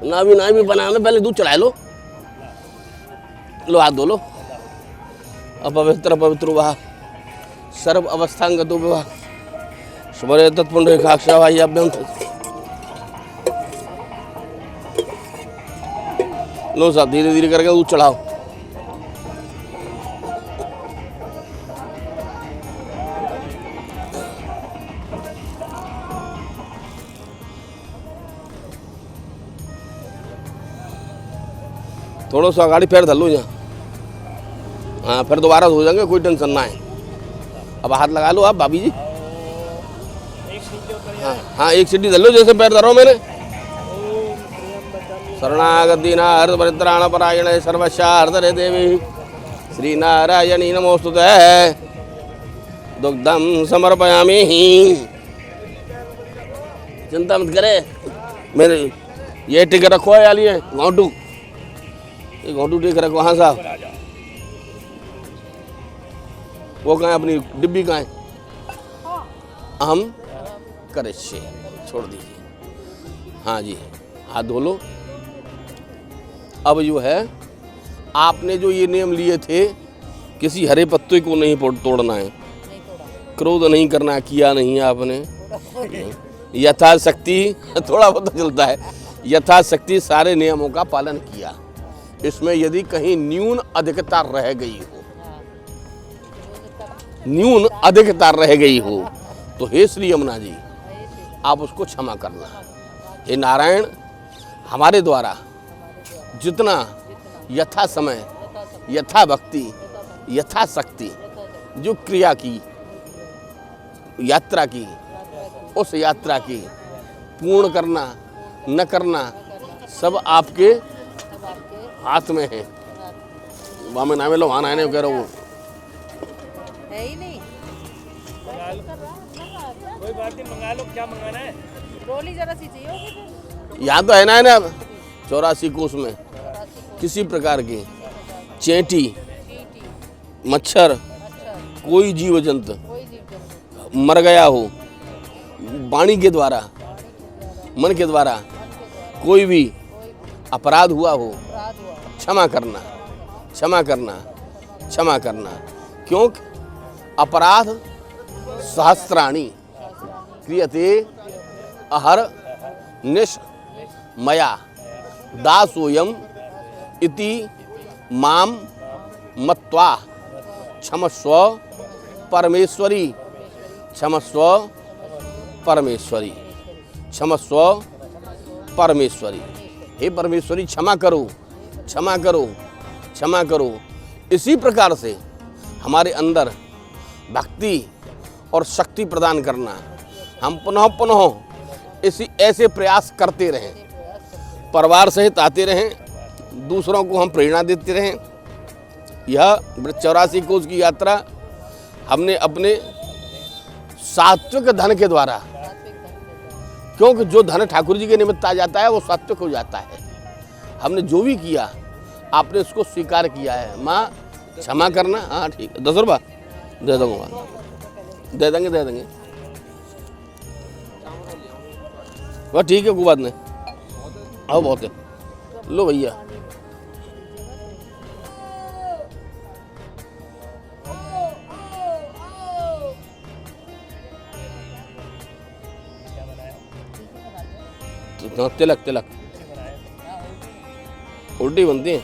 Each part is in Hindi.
ना भी बनाना, पहले दूध चढ़ा लो, लो हाथ धो लो। अपवित्र पवित्र वाह सर्व अवस्थांगतो विवाह स्मरे तत्पुंड रेखाक्षाभ्यम। लो साहब धीरे धीरे करके दूध चढ़ाओ। थोड़ा सा गाड़ी पैर धर लो यहाँ। हाँ फिर दोबारा हो जाएंगे, कोई टेंशन ना है। अब हाथ लगा लो आप भाभी जी। हाँ हाँ एक सीढ़ी धर लो जैसे पैर धरो मैंने। शरणागति नारद परित्राण परायण सर्वशार्दरे देवी श्री नारायणी नमोस्तुते दुग्धम समर्पयामि। चिंता मत करे, मेरे ये टिक रखो है यार, ये घोंटू, ये घोंटू टिक रखो। हाँ साहब वो कहाँ है, अपनी डिब्बी कहाँ है? हम करे छोड़ दीजिए। हाँ जी हाथ धो लो। अब जो है आपने जो ये नियम लिए थे, किसी हरे पत्ते को नहीं तोड़ना है, क्रोध नहीं करना, किया नहीं आपने। यथाशक्ति थोड़ा पता चलता है, यथाशक्ति सारे नियमों का पालन किया। इसमें यदि कहीं न्यून अधिकता रह गई हो, न्यून अधिकता रह गई हो तो हे श्री यमुना जी आप उसको क्षमा करना। हे नारायण हमारे द्वारा जितना यथा समय, यथा भक्ति, यथा शक्ति जो क्रिया की, यात्रा की, उस यात्रा की पूर्ण करना न करना सब आपके हाथ में है। वामे नामे लो वहाँ आने कह रहा हूँ है ही नहीं। कोई बात नहीं, मंगा लो क्या मंगाना है। रोली जरा सी चाहिए होगी फिर। यहाँ तो है ना 84 कोस में किसी प्रकार की चेंटी, मच्छर, कोई जीव जंतु मर गया हो, वाणी के द्वारा, मन के द्वारा कोई भी अपराध हुआ हो, क्षमा करना, क्षमा करना, क्षमा करना। क्योंकि अपराध सहस्राणि क्रियते अहर निश मया दासोयम इति माम मत्वा क्षमस्व परमेश्वरी, क्षमस्व परमेश्वरी, क्षमस्व परमेश्वरी। हे परमेश्वरी क्षमा करो, क्षमा करो, क्षमा करो। इसी प्रकार से हमारे अंदर भक्ति और शक्ति प्रदान करना, हम पुनः पुनः इसी ऐसे प्रयास करते रहें, परिवार सहित आते रहें, दूसरों को हम प्रेरणा देते रहें। यह 84 कोस की यात्रा हमने अपने सात्विक धन के द्वारा, क्योंकि जो धन ठाकुर जी के निमित्त आ जाता है वो सात्विक हो जाता है। हमने जो भी किया आपने उसको स्वीकार किया है। माँ क्षमा करना। हाँ ठीक है, 10 रुपये दे दूँगा, दे देंगे, दे देंगे। वह ठीक है, कोई बात नहीं। आओ बहुत है, लो भैया। तिलक तिलक उल्टी बनती है।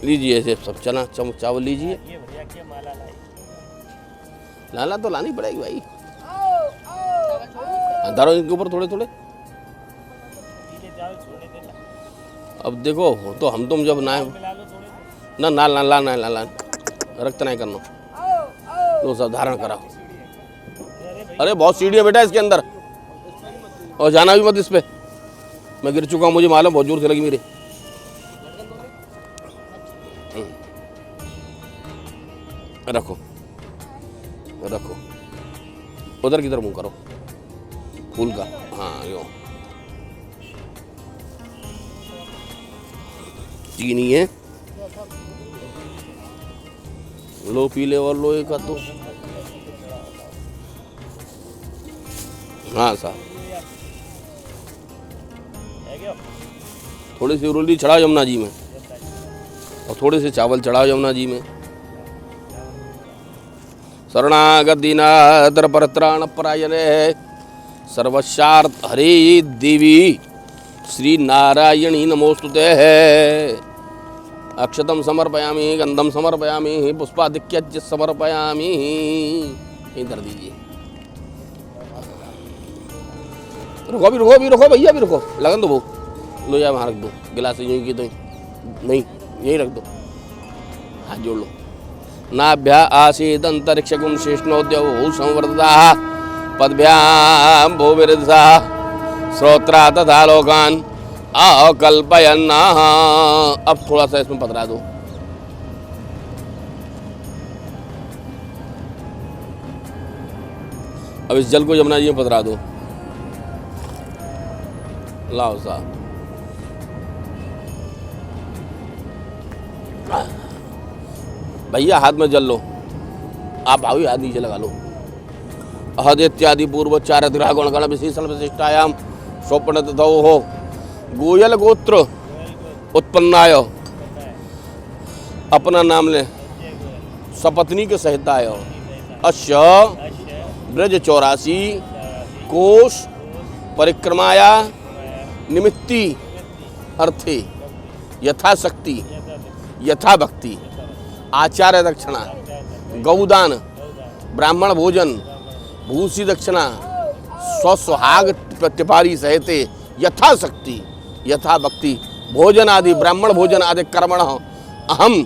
लीजिए ऐसे सब चना चावल लीजिए। लाला तो लानी पड़ेगी भाई, धरो इनके ऊपर थोड़े थोड़े। अब देखो तो हम तुम जब ना ना ना ना ना ना ना रक्त नहीं करना, तो सब धारण कराओ। अरे बहुत सीढ़ियाँ बेटा इसके अंदर, और जाना भी मत इस पे। मैं गिर चुका हूँ, मुझे मालूम, बहुत जोर से लगी मेरे। रखो रखो, उधर किधर मुंह करो फूल का। हाँ यो चीनी है, लो पीले और लो एक तो। हाँ साहब, थोड़ी सी उरुली चढ़ाओ यमुना जी में और थोड़े से चावल चढ़ाओ यमुना जी में। शरणागत दीनातर परत्राण परायणे सर्वशार्थ हरे देवी श्री नारायणी नमोस्तुते। अक्षतम समर्पयामि, गंधम समर्पयामि, पुष्पाधिक्य समर्पयामि। यहीं धर दीजिए। रुको अभी, रुको अभी, रुको भैया अभी रुको, लगन दो वो लो या वहाँ रख दो गिलास यूँ की तो नहीं, यहीं रख दो, हाथ जोड़ लो। नाभ्या आसीद अंतरिक्षगुण शेषणोद्यौ संवर्धता पदभ्यां भूविरसा श्रोत्रा तथा लोकान अकल्पयन्ना। अब थोड़ा सा इसमें पधरा दो। अब इस जल को यमुना जी में पधरा दो। लाओ साहब, भैया हाथ में जल लो, आप भावी हाथ नीचे लगा लो। अहद इत्यादि पूर्वोच्चार ग्रह गुण गण विशेषण विशिष्टायाम स्वप्न तथो हो गोयल गोत्र उत्पन्नाय अपना नाम ले सपत्नी के सहिताय अश्य ब्रज 84 कोश परिक्रमाया निमित्ति अर्थे यथाशक्ति यथा भक्ति आचार्य दक्षिणा गौदान ब्राह्मण भोजन भूसी दक्षिणा स्वस्वहाग प्रतिपारी सहिते यथाशक्ति यथा भक्ति भोजन आदि ब्राह्मण भोजन आदि कर्मण अहम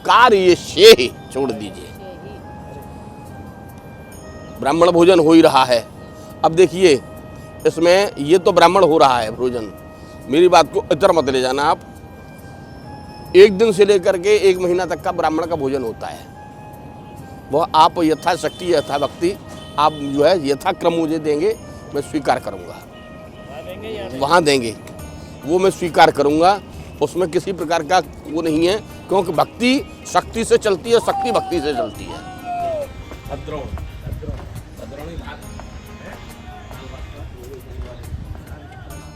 कार्य से छोड़ दीजिए। ब्राह्मण भोजन हो ही रहा है। अब देखिए इसमें ये तो ब्राह्मण हो रहा है भोजन, मेरी बात को इतर मत ले जाना आप। एक दिन से लेकर के एक महीना तक का ब्राह्मण का भोजन होता है, वह आप यथाशक्ति यथा भक्ति आप जो है यथाक्रम मुझे देंगे, मैं स्वीकार करूँगा। वहाँ देंगे वो मैं स्वीकार करूँगा, उसमें किसी प्रकार का वो नहीं है, क्योंकि भक्ति शक्ति से चलती है, शक्ति भक्ति से चलती है।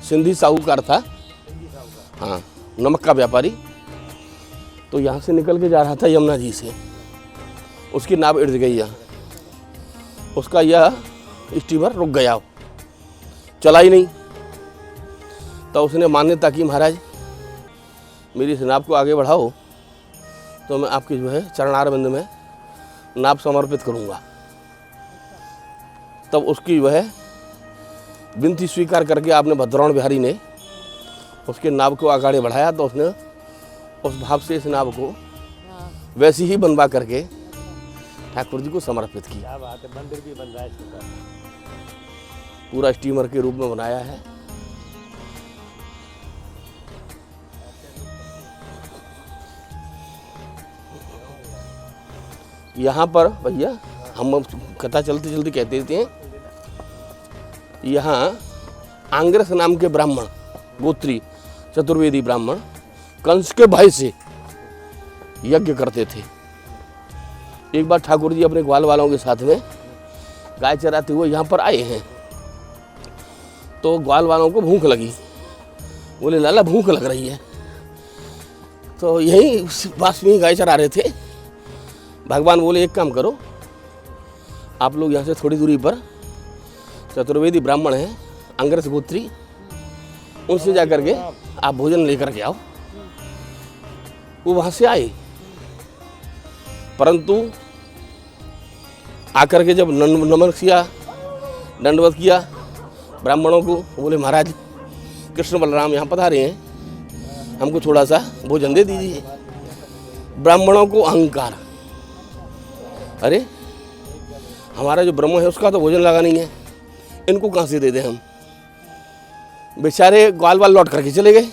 सिंधी साहूकार था, हाँ, नमक का व्यापारी। तो यहाँ से निकल के जा रहा था यमुना जी से, उसकी नाव इर्द गई यहाँ, उसका यह स्टीमर रुक गया, चला ही नहीं। तो उसने मान्यता की महाराज मेरी इस नाव को आगे बढ़ाओ तो मैं आपकी जो है चरणारविंद में नाव समर्पित करूँगा। तब उसकी जो है विनती स्वीकार करके आपने भद्रौण बिहारी ने उसके नाव को आगे बढ़ाया, तो उसने उस भाव से इस नाव को वैसी ही बनवा करके ठाकुर जी को समर्पित किया। मंदिर भी बन रहा है, पूरा स्टीमर के रूप में बनाया है। यहाँ पर भैया हम कथा चलते चलते कहते थे, यहाँ आंग्रस नाम के ब्राह्मण गोत्री चतुर्वेदी ब्राह्मण कंस के भय से यज्ञ करते थे। एक बार ठाकुर जी अपने ग्वाल वालों के साथ में गाय चराते हुए यहाँ पर आए हैं, तो ग्वाल वालों को भूख लगी, बोले लाला भूख लग रही है। तो यहीं पास में ही गाय चरा रहे थे। भगवान बोले एक काम करो, आप लोग यहाँ से थोड़ी दूरी पर चतुर्वेदी ब्राह्मण हैं अंग्रस गोत्री, उनसे जा कर के आप भोजन लेकर के आओ। वो वहाँ से आए, परंतु आकर के जब नमन किया, दंडवत किया ब्राह्मणों को, बोले महाराज कृष्ण बलराम यहाँ पधारे हैं, हमको थोड़ा सा भोजन दे दीजिए। ब्राह्मणों को अहंकार, अरे हमारा जो ब्रह्म है उसका तो भोजन लगा नहीं है, इनको कहाँ से दे दें हम। बेचारे ग्वाल वाल लौट करके चले गए,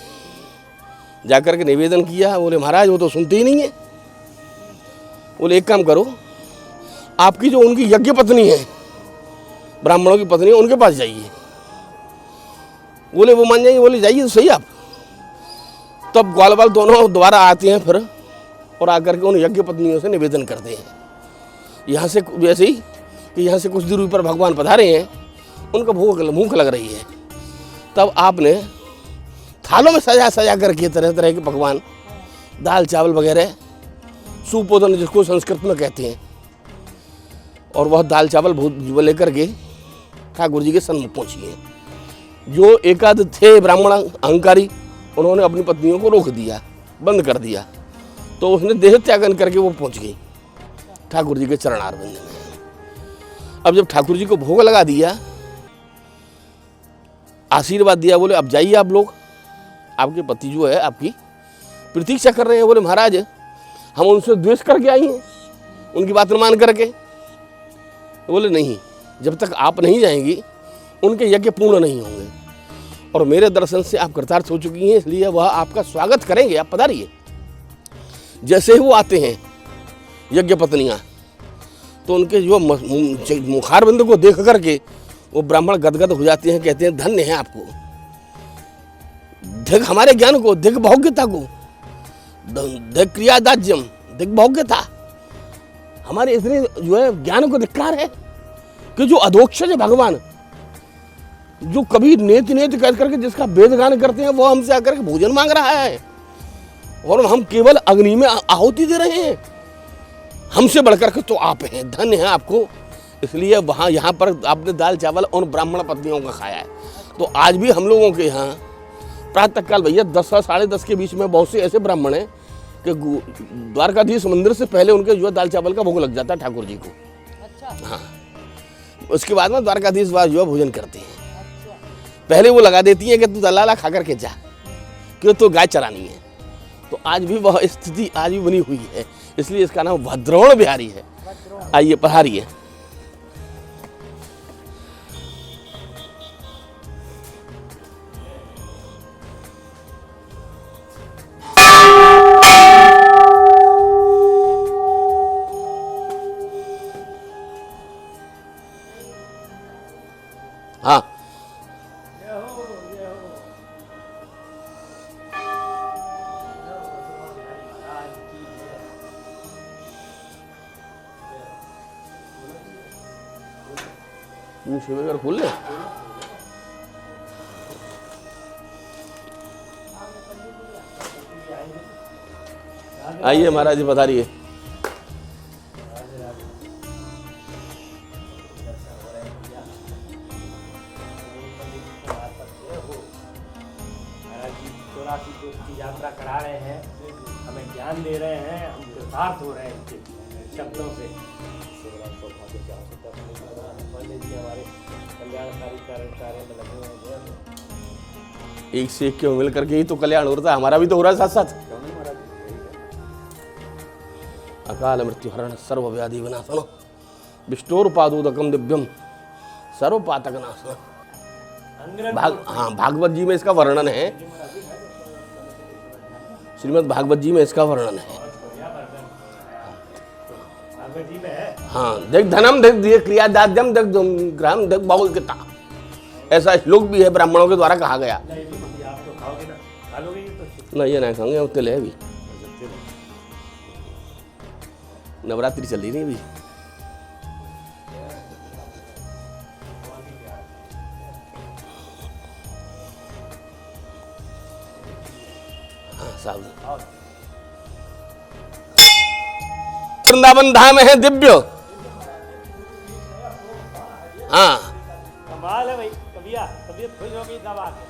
जाकर के निवेदन किया, बोले महाराज वो तो सुनते ही नहीं है। बोले एक काम करो, आपकी जो उनकी यज्ञ पत्नी है, ब्राह्मणों की पत्नी है, उनके पास जाइए। बोले वो मान जाइए, बोले जाइए तो सही आप। तब ग्वाल वाल दोनों दोबारा आते हैं फिर और आकर के उन यज्ञ पत्नियों से निवेदन करते हैं। यहाँ से वैसे ही कि यहाँ से कुछ दूरी पर भगवान पधारे हैं, उनका भूख लग रही है, तब आपने थालों में सजा करके तरह तरह के पकवान, दाल चावल वगैरह, सुपोदन जिसको संस्कृत में कहते हैं, और वह दाल चावल लेकर के ठाकुर जी के सन्मुख पहुँची हैं। जो एकाध थे ब्राह्मण अहंकारी, उन्होंने अपनी पत्नियों को रोक दिया, बंद कर दिया, तो उसने देह त्यागन करके वो पहुँच गई ठाकुर जी के चरणारविंद में। अब जब ठाकुर जी को भोग लगा दिया, आशीर्वाद दिया, बोले अब जाइए आप लोग, आपके पति जो है आपकी प्रतीक्षा कर रहे हैं। बोले महाराज हम उनसे द्वेष करके आई हैं, उनकी बात न मान करके। बोले नहीं, जब तक आप नहीं जाएंगी उनके यज्ञ पूर्ण नहीं होंगे, और मेरे दर्शन से आप कृतार्थ हो चुकी हैं, इसलिए वह आपका स्वागत करेंगे, आप पधारिए। जैसे ही वो आते हैं यज्ञ पत्नियाँ, तो उनके जो मुखारबिंद को देख करके वो ब्राह्मण गदगद हो जाते हैं, कहते हैं धन्य है आपको, देख हमारे ज्ञान को, देख भोग्यता को, देख क्रियादाज्यम, देख भोग्यता, हमारे इतने जो है ज्ञान को धिक्कार है कि जो अधोक्षज है भगवान, जो कभी नेति नेति कह करके जिसका वेदगान करते हैं, वो हमसे आकर के भोजन मांग रहा है, और हम केवल अग्नि में आहुति दे रहे हैं। हमसे बढ़कर के तो आप हैं, धन्य है आपको। इसलिए वहाँ यहाँ पर आपने दाल चावल और ब्राह्मण पत्नियों का खाया है। तो आज भी हम लोगों के यहाँ प्रातःकाल भैया 10 और 10:30 के बीच में बहुत से ऐसे ब्राह्मण हैं कि द्वारकाधीश मंदिर से पहले उनके जो दाल चावल का भोग लग जाता है ठाकुर जी को। अच्छा। हाँ, उसके बाद में द्वारकाधीश वास जो है भोजन करते हैं। पहले वो लगा देती हैं कि तू दलाला खा करके जा, क्यों तो गाय चरानी है। तो आज भी वह स्थिति आज भी बनी हुई है, इसलिए इसका नाम भद्रोण बिहारी है। आइए पधारिए। हाँ, शिवेगर खोल ले। आइए महाराज जी पधारिए। की यात्रा करा रहे हैं, हमें ज्ञान दे रहे हैं, हम कृतार्थ हो रहे हैं इनके शब्दों से। हमारे कल्याणकारी कार्य में लगे हुए हैं। एक से एक क्यों मिल करके ही तो कल्याण हो रहा है, हमारा भी तो हो रहा है साथ साथ। अकाल मृत्यु हरण सर्व व्याधि विनाशन विष्णोरुपादोदकम दिव्यम सर्वपातक नाशन। हाँ, भागवत जी में इसका वर्णन है, श्रीमद् भागवत जी में इसका वर्णन है। हाँ, देख धनम, देख क्रियादाद्यम, देख ग्राम, देख बहुलता, ऐसा श्लोक भी है ब्राह्मणों के द्वारा कहा गया। नहीं, ये नहीं खाएंगे, वो तिल है अभी, नवरात्रि चल रही नहीं अभी। वृंदावन धाम है दिव्य। हाँ, कमाल है भाई, तबीयत खुश हो गई दबा के।